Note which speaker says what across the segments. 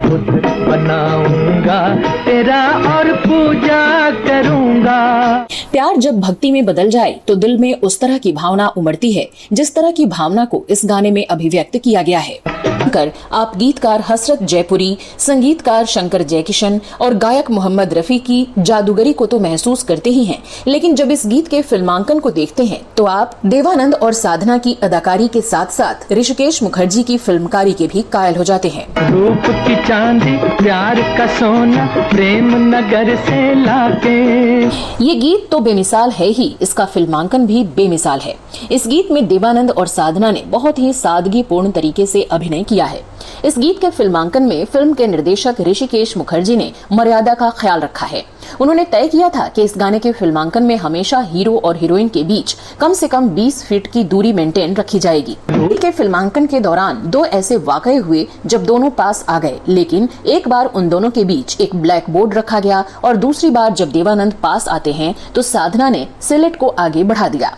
Speaker 1: खुद बनाऊंगा तेरा और पूजा करूंगा।
Speaker 2: प्यार जब भक्ति में बदल जाए तो दिल में उस तरह की भावना उमड़ती है जिस तरह की भावना को इस गाने में अभिव्यक्त किया गया है। आप गीतकार हसरत जयपुरी, संगीतकार शंकर जयकिशन और गायक मोहम्मद रफी की जादूगरी को तो महसूस करते ही हैं, लेकिन जब इस गीत के फिल्मांकन को देखते हैं तो आप देवानंद और साधना की अदाकारी के साथ साथ ऋषिकेश मुखर्जी की फिल्मकारी के भी कायल हो जाते हैं।
Speaker 1: रूप की चांदी, प्यार का सोना, प्रेम नगर से लाके।
Speaker 2: ये गीत तो बेमिसाल है ही, इसका फिल्मांकन भी बेमिसाल है। इस गीत में देवानंद और साधना ने बहुत ही सादगीपूर्ण तरीके से अभिनय किया है। इस गीत के फिल्मांकन में फिल्म के निर्देशक ऋषिकेश मुखर्जी ने मर्यादा का ख्याल रखा है। उन्होंने तय किया था कि इस गाने के फिल्मांकन में हमेशा हीरो और हीरोइन के बीच कम से कम 20 फीट की दूरी मेंटेन रखी जाएगी। के फिल्मांकन के दौरान दो ऐसे वाकये हुए जब दोनों पास आ गए, लेकिन एक बार उन दोनों के बीच एक ब्लैक बोर्ड रखा गया और दूसरी बार जब देवानंद पास आते हैं तो साधना ने सिलेट को आगे बढ़ा दिया।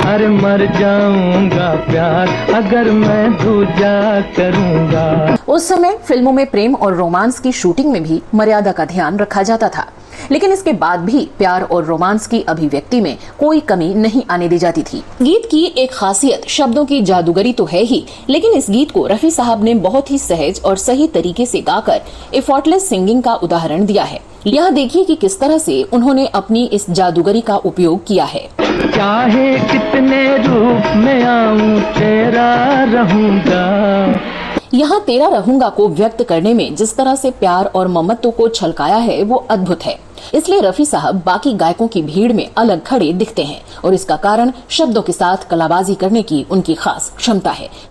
Speaker 1: अरे मर जाऊंगा प्यार अगर मैं दूजा करूंगा।
Speaker 2: उस समय फिल्मों में प्रेम और रोमांस की शूटिंग में भी मर्यादा का ध्यान रखा जाता था, लेकिन इसके बाद भी प्यार और रोमांस की अभिव्यक्ति में कोई कमी नहीं आने दी जाती थी। गीत की एक खासियत शब्दों की जादूगरी तो है ही, लेकिन इस गीत को रफी साहब ने बहुत ही सहज और सही तरीके से गाकर एफर्टलेस सिंगिंग का उदाहरन दिया है। यह देखिए कि किस तरह से उन्होंने अपनी इस जादूगरी का उपयोग किया है।
Speaker 1: चाहे कितने रूप में आऊं तेरा रहूंगा।
Speaker 2: यहाँ तेरा रहूंगा को व्यक्त करने में जिस तरह से प्यार और ममत्व को छलकाया है वो अद्भुत है। इसलिए रफी साहब बाकी गायकों की भीड़ में अलग खड़े दिखते हैं और इसका कारण शब्दों के साथ कलाबाजी करने की उनकी खास क्षमता है।